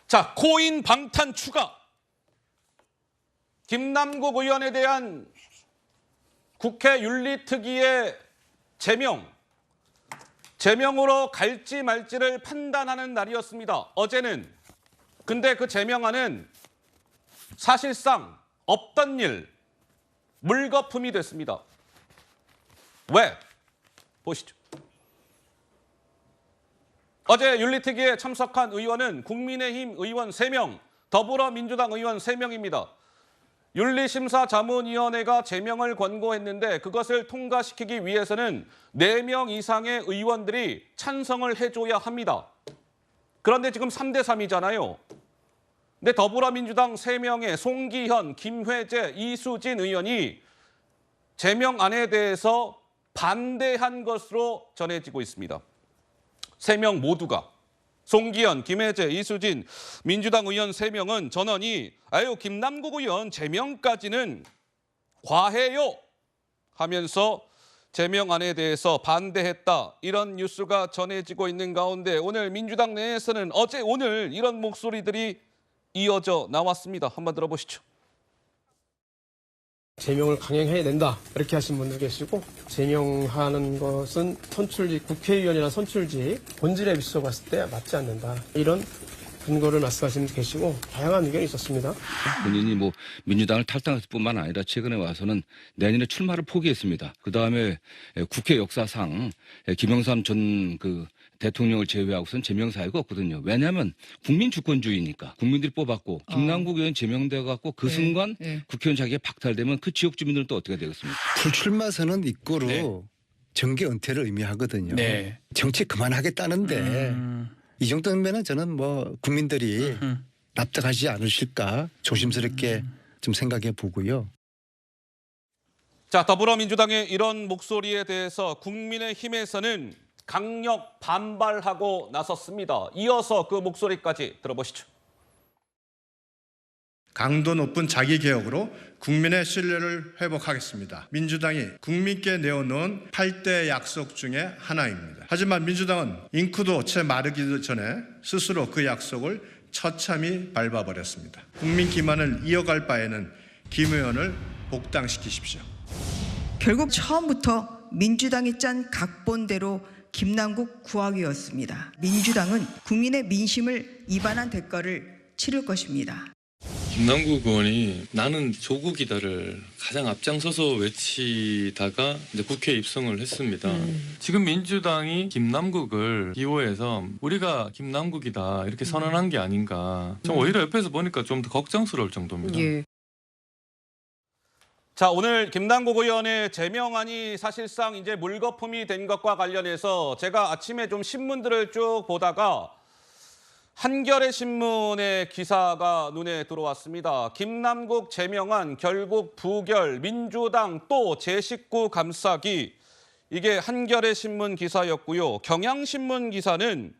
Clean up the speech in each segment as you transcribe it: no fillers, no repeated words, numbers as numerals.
자, 코인 방탄 추가. 김남국 의원에 대한 국회 윤리특위의 제명으로 갈지 말지를 판단하는 날이었습니다. 어제는. 근데 그 제명안은 사실상 없던 일, 물거품이 됐습니다. 왜? 보시죠. 어제 윤리특위에 참석한 의원은 국민의힘 의원 3명, 더불어민주당 의원 3명입니다. 윤리심사자문위원회가 제명을 권고했는데 그것을 통과시키기 위해서는 4명 이상의 의원들이 찬성을 해줘야 합니다. 그런데 지금 3대 3이잖아요. 근데 더불어민주당 3명의 송기현, 김회재, 이수진 의원이 제명안에 대해서 반대한 것으로 전해지고 있습니다. 3명 모두가. 송기현, 김혜재, 이수진, 민주당 의원 3명은 전원이 김남국 의원 제명까지는 과해요 하면서 제명안에 대해서 반대했다. 이런 뉴스가 전해지고 있는 가운데 오늘 민주당 내에서는 어제 오늘 이런 목소리들이 이어져 나왔습니다. 한번 들어보시죠. 제명을 강행해야 된다 이렇게 하신 분들 계시고, 제명하는 것은 선출직, 국회의원이나 선출직 본질에 비춰 봤을 때 맞지 않는다, 이런 근거를 말씀하시는 분도 계시고 다양한 의견이 있었습니다. 본인이 민주당을 탈당했을 뿐만 아니라 최근에 와서는 내년에 출마를 포기했습니다. 그다음에 국회 역사상 김영삼 전 대통령을 제외하고선 제명 사유가 없거든요. 왜냐하면 국민 주권주의니까 국민들이 뽑았고 김남국 의원 제명돼 갖고 그 순간 국회의원 자기가 박탈되면 그 지역 주민들은 또 어떻게 되겠습니까? 불출마 선언 입고로 정계 은퇴를 의미하거든요. 정치 그만하겠다는데 이 정도면은 저는 국민들이 납득하지 않으실까 조심스럽게 좀 생각해 보고요. 자, 더불어민주당의 이런 목소리에 대해서 국민의힘에서는 강력 반발하고 나섰습니다. 이어서 그 목소리까지 들어보시죠. 강도 높은 자기개혁으로 국민의 신뢰를 회복하겠습니다. 민주당이 국민께 내어놓은 8대 약속 중에 하나입니다. 하지만 민주당은 잉크도 채 마르기 전에 스스로 그 약속을 처참히 밟아버렸습니다. 국민 기만을 이어갈 바에는 김 의원을 복당시키십시오. 결국 처음부터 민주당이 짠 각본대로 김남국 구하기였습니다. 민주당은 국민의 민심을 위반한 대가를 치를 것입니다. 김남국 의원이 나는 조국이다를 가장 앞장서서 외치다가 이제 국회에 입성을 했습니다. 지금 민주당이 김남국을 기호해서 우리가 김남국이다 이렇게 선언한 게 아닌가. 좀 오히려 옆에서 보니까 좀 더 걱정스러울 정도입니다. 자, 오늘 김남국 의원의 제명안이 사실상 이제 물거품이 된 것과 관련해서 제가 아침에 좀 신문들을 쭉 보다가 한겨레 신문의 기사가 눈에 들어왔습니다. 김남국 제명안 결국 부결, 민주당 또 제19 감싸기. 이게 한겨레 신문 기사였고요. 경향신문 기사는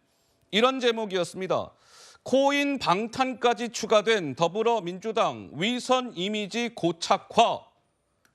이런 제목이었습니다. 코인 방탄까지 추가된 더불어민주당 위선 이미지 고착화.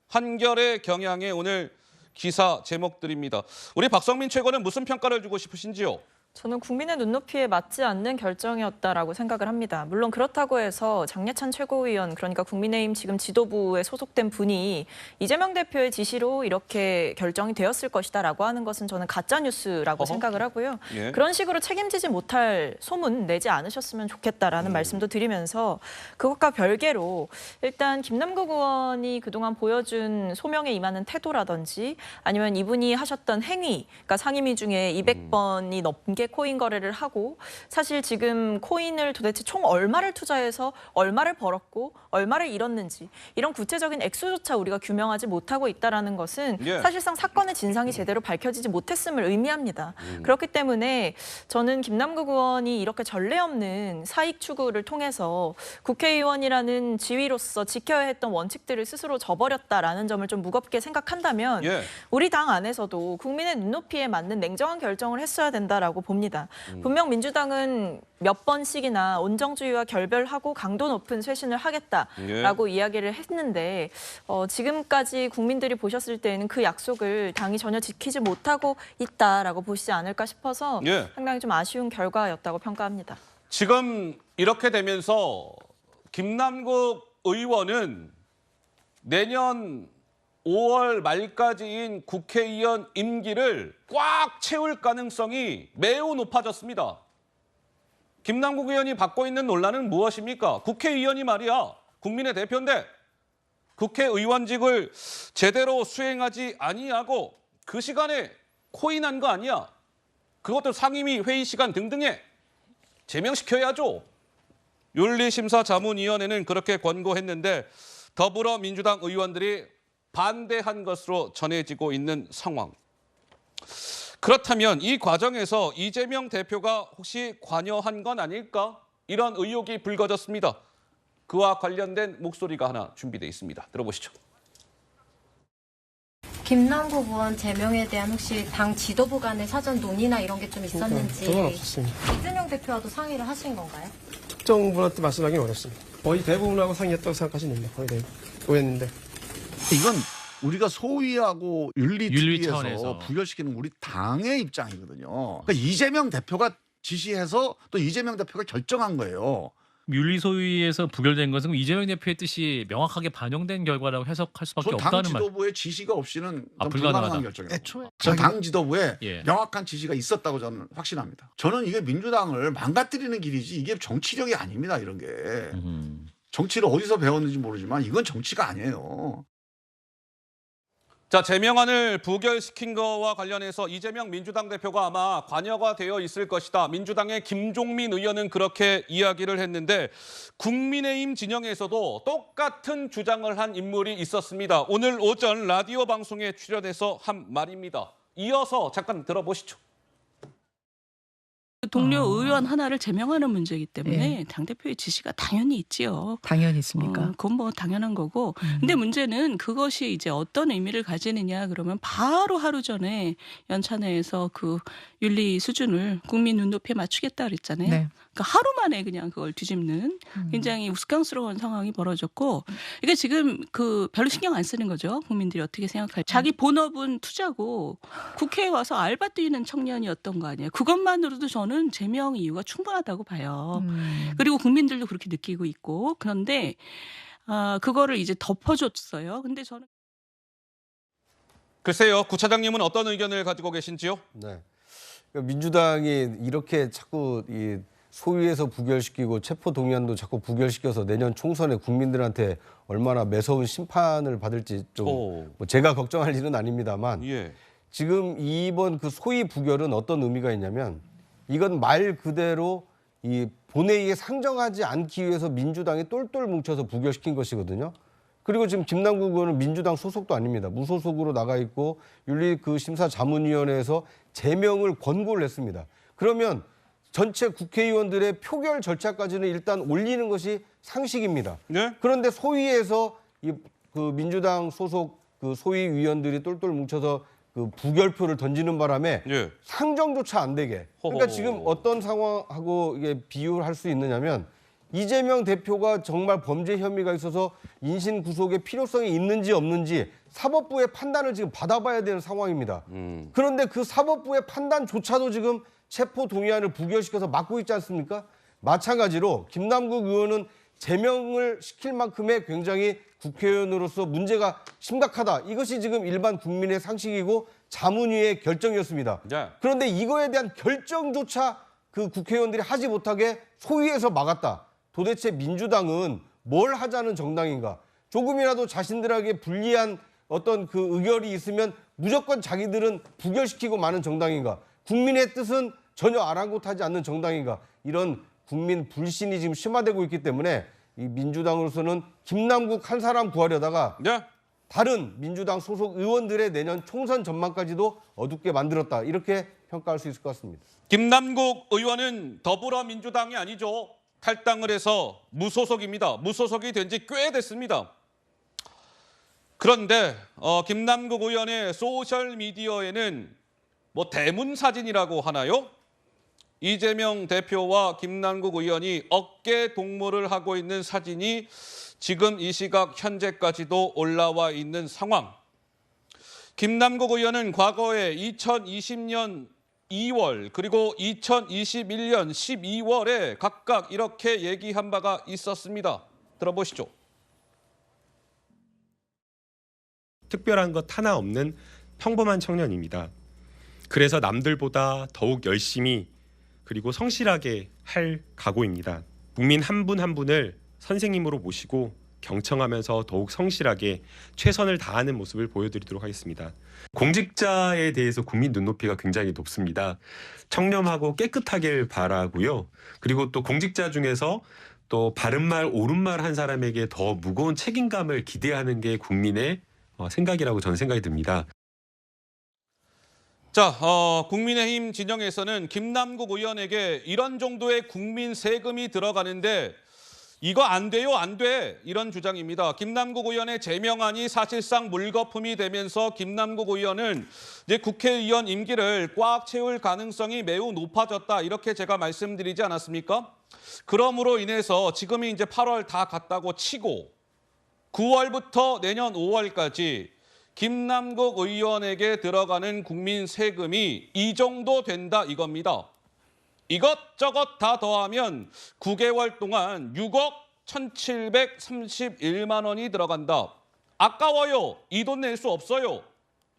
한겨레 경향의 오늘 기사 제목들입니다. 우리 박성민 최고는 무슨 평가를 주고 싶으신지요? 저는 국민의 눈높이에 맞지 않는 결정이었다라고 생각을 합니다. 물론 그렇다고 해서 장예찬 최고위원, 그러니까 국민의힘 지금 지도부에 소속된 분이 이재명 대표의 지시로 이렇게 결정이 되었을 것이다라고 하는 것은 저는 가짜뉴스라고 생각을 하고요. 그런 식으로 책임지지 못할 소문 내지 않으셨으면 좋겠다라는 말씀도 드리면서 그것과 별개로 일단 김남국 의원이 그동안 보여준 소명에 임하는 태도라든지 아니면 이분이 하셨던 행위, 그러니까 상임위 중에 200번이 넘게 코인 거래를 하고 사실 지금 코인을 도대체 총 얼마를 투자해서 얼마를 벌었고 얼마를 잃었는지 이런 구체적인 액수조차 우리가 규명하지 못하고 있다는 것은 사실상 사건의 진상이 제대로 밝혀지지 못했음을 의미합니다. 그렇기 때문에 저는 김남국 의원이 이렇게 전례 없는 사익 추구를 통해서 국회의원이라는 지위로서 지켜야 했던 원칙들을 스스로 저버렸다라는 점을 좀 무겁게 생각한다면 우리 당 안에서도 국민의 눈높이에 맞는 냉정한 결정을 했어야 된다라고 봅니다. 분명 민주당은 몇 번씩이나 온정주의와 결별하고 강도 높은 쇄신을 하겠다라고 이야기를 했는데 지금까지 국민들이 보셨을 때에는 그 약속을 당이 전혀 지키지 못하고 있다라고 보시지 않을까 싶어서 상당히 좀 아쉬운 결과였다고 평가합니다. 지금 이렇게 되면서 김남국 의원은 내년 5월 말까지인 국회의원 임기를 꽉 채울 가능성이 매우 높아졌습니다. 김남국 의원이 받고 있는 논란은 무엇입니까? 국회의원이 말이야, 국민의 대표인데 국회의원직을 제대로 수행하지 아니하고 그 시간에 코인한 거 아니야. 그것도 상임위 회의 시간 등등에 제명시켜야죠. 윤리심사자문위원회는 그렇게 권고했는데 더불어민주당 의원들이 반대한 것으로 전해지고 있는 상황. 그렇다면 이 과정에서 이재명 대표가 혹시 관여한 건 아닐까? 이런 의혹이 불거졌습니다. 그와 관련된 목소리가 하나 준비되어 있습니다. 들어보시죠. 김남국 의원 제명에 대한 혹시 당 지도부 간의 사전 논의나 이런 게 좀 있었는지 그건 없었습니다. 이준영 대표와도 상의를 하신 건가요? 특정 분한테 말씀하기는 어렵습니다. 거의 대부분하고 상의했다고 생각하시면 됩니다. 거의 대부분. 오했는데. 이건 우리가 소위하고 윤리 윤리특위에서 차원에서. 부결시키는 우리 당의 입장이거든요. 그러니까 이재명 대표가 지시해서 또 이재명 대표가 결정한 거예요. 윤리소위에서 부결된 것은 이재명 대표의 뜻이 명확하게 반영된 결과라고 해석할 수밖에 당 없다는 말. 지도부의 지시가 없이는 불가능하다. 불가능한 결정이에요. 당 지도부에 예. 명확한 지시가 있었다고 저는 확신합니다. 저는 이게 민주당을 망가뜨리는 길이지 이게 정치력이 아닙니다. 이런 게. 정치를 어디서 배웠는지 모르지만 이건 정치가 아니에요. 자, 제명안을 부결시킨 거와 관련해서 이재명 민주당 대표가 아마 관여가 되어 있을 것이다. 민주당의 김종민 의원은 그렇게 이야기를 했는데 국민의힘 진영에서도 똑같은 주장을 한 인물이 있었습니다. 오늘 오전 라디오 방송에 출연해서 한 말입니다. 이어서 잠깐 들어보시죠. 동료 의원 하나를 제명하는 문제이기 때문에 당대표의 지시가 당연히 있지요. 당연히 있습니까? 그건 뭐 당연한 거고. 근데 문제는 그것이 이제 어떤 의미를 가지느냐 그러면 바로 하루 전에 연찬회에서 그 윤리 수준을 국민 눈높이에 맞추겠다 그랬잖아요. 네. 그러니까 하루 만에 그냥 그걸 뒤집는 굉장히 우스꽝스러운 상황이 벌어졌고 이게 지금 그 별로 신경 안 쓰는 거죠. 국민들이 어떻게 생각할지. 자기 본업은 투자고 국회에 와서 알바 뛰는 청년이었던 거 아니에요. 그것만으로도 저는 제명 이유가 충분하다고 봐요. 그리고 국민들도 그렇게 느끼고 있고 그런데 그거를 이제 덮어줬어요. 근데 저는 글쎄요, 구 차장님은 어떤 의견을 가지고 계신지요? 네. 그러니까 민주당이 이렇게 자꾸 이 소위에서 부결시키고 체포 동의안도 자꾸 부결시켜서 내년 총선에 국민들한테 얼마나 매서운 심판을 받을지 좀 뭐 제가 걱정할 일은 아닙니다만 예. 지금 이번 그 소위 부결은 어떤 의미가 있냐면 이건 말 그대로 이 본회의에 상정하지 않기 위해서 민주당이 똘똘 뭉쳐서 부결시킨 것이거든요. 그리고 지금 김남국 의원은 민주당 소속도 아닙니다. 무소속으로 나가 있고 윤리 그 심사자문위원회에서 제명을 권고를 했습니다. 그러면 전체 국회의원들의 표결 절차까지는 일단 올리는 것이 상식입니다. 네? 그런데 소위에서 그 민주당 소속 그 소위위원들이 똘똘 뭉쳐서 그 부결표를 던지는 바람에 예. 상정조차 안 되게. 그러니까 지금 어떤 상황하고 이게 비유를 할 수 있느냐면 이재명 대표가 정말 범죄 혐의가 있어서 인신 구속의 필요성이 있는지 없는지 사법부의 판단을 지금 받아봐야 되는 상황입니다. 그런데 그 사법부의 판단조차도 지금 체포 동의안을 부결시켜서 막고 있지 않습니까? 마찬가지로 김남국 의원은 제명을 시킬 만큼의 굉장히 국회의원으로서 문제가 심각하다. 이것이 지금 일반 국민의 상식이고 자문위의 결정이었습니다. 네. 그런데 이거에 대한 결정조차 그 국회의원들이 하지 못하게 소위에서 막았다. 도대체 민주당은 뭘 하자는 정당인가? 조금이라도 자신들에게 불리한 어떤 그 의결이 있으면 무조건 자기들은 부결시키고 마는 정당인가? 국민의 뜻은 전혀 아랑곳하지 않는 정당인가? 이런 국민 불신이 지금 심화되고 있기 때문에 이 민주당으로서는 김남국 한 사람 구하려다가 네. 다른 민주당 소속 의원들의 내년 총선 전망까지도 어둡게 만들었다. 이렇게 평가할 수 있을 것 같습니다. 김남국 의원은 더불어민주당이 아니죠. 탈당을 해서 무소속입니다. 무소속이 된 지 꽤 됐습니다. 그런데 김남국 의원의 소셜미디어에는 뭐 대문 사진이라고 하나요? 이재명 대표와 김남국 의원이 어깨 동무를 하고 있는 사진이 지금 이 시각 현재까지도 올라와 있는 상황. 김남국 의원은 과거에 2020년 2월 그리고 2021년 12월에 각각 이렇게 얘기한 바가 있었습니다. 들어보시죠. 특별한 것 하나 없는 평범한 청년입니다. 그래서 남들보다 더욱 열심히 그리고 성실하게 할 각오입니다. 국민 한 분 한 분을 선생님으로 모시고 경청하면서 더욱 성실하게 최선을 다하는 모습을 보여드리도록 하겠습니다. 공직자에 대해서 국민 눈높이가 굉장히 높습니다. 청렴하고 깨끗하길 바라고요. 그리고 또 공직자 중에서 또 바른말 옳은말 한 사람에게 더 무거운 책임감을 기대하는 게 국민의 생각이라고 저는 생각이 듭니다. 자, 국민의힘 진영에서는 김남국 의원에게 이런 정도의 국민 세금이 들어가는데 이거 안 돼요, 안 돼. 이런 주장입니다. 김남국 의원의 제명안이 사실상 물거품이 되면서 김남국 의원은 이제 국회의원 임기를 꽉 채울 가능성이 매우 높아졌다. 이렇게 제가 말씀드리지 않았습니까? 그러므로 인해서 지금이 이제 8월 다 갔다고 치고 9월부터 내년 5월까지 김남국 의원에게 들어가는 국민 세금이 이 정도 된다 이겁니다. 이것저것 다 더하면 9개월 동안 6억 1,731만 원이 들어간다. 아까워요. 이 돈 낼 수 없어요.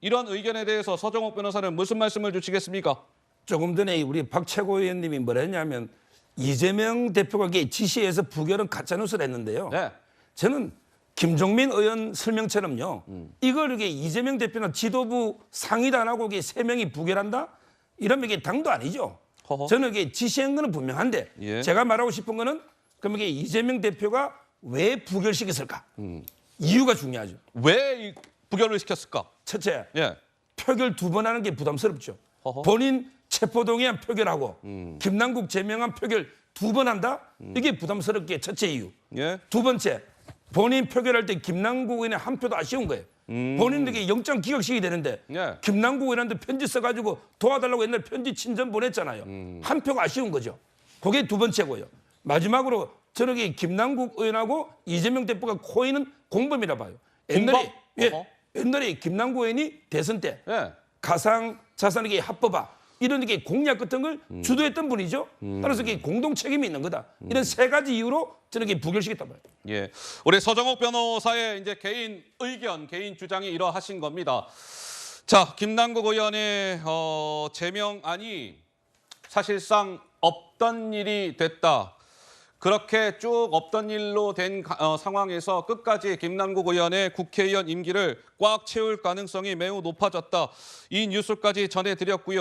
이런 의견에 대해서 서정욱 변호사는 무슨 말씀을 주시겠습니까? 조금 전에 우리 박 최고위원님이 뭐라 했냐면 이재명 대표가 지시해서 부결은 가짜뉴스를 했는데요. 네. 저는 김종민 의원 설명처럼요. 이걸 이렇게 이재명 대표나 지도부 상의도 안 하고 3명이 부결한다? 이러면 이게 당도 아니죠. 저는 이게 지시한 거는 분명한데 예. 제가 말하고 싶은 거는 그럼 이게 이재명 대표가 왜 부결시켰을까? 이유가 중요하죠. 왜 부결을 시켰을까? 첫째, 예. 표결 2번 하는 게 부담스럽죠. 본인 체포동의안 표결하고 김남국 제명안 표결 2번 한다? 이게 부담스럽게 첫째 이유. 예. 두 번째, 본인 표결할 때 김남국 의원의 한 표도 아쉬운 거예요. 본인에게 영장 기각식이 되는데 예. 김남국 의원한테 편지 써가지고 도와달라고 옛날 편지 친전 보냈잖아요. 한 표가 아쉬운 거죠. 그게 두 번째고요. 마지막으로 저는 김남국 의원하고 이재명 대표가 코이는 공범이라 봐요. 옛날에 옛날에 김남국 의원이 대선 때 예. 가상 자산에게 합법화 이런 게 공약 같은 걸 주도했던 분이죠. 따라서 이게 공동 책임이 있는 거다. 이런 3가지 이유로 저는 이게 부결시켰단 말이에요. 예, 우리 서정욱 변호사의 이제 개인 의견, 개인 주장이 이러하신 겁니다. 자, 김남국 의원의 제명안이 사실상 없던 일이 됐다. 그렇게 쭉 없던 일로 된 상황에서 끝까지 김남국 의원의 국회의원 임기를 꽉 채울 가능성이 매우 높아졌다. 이 뉴스까지 전해드렸고요.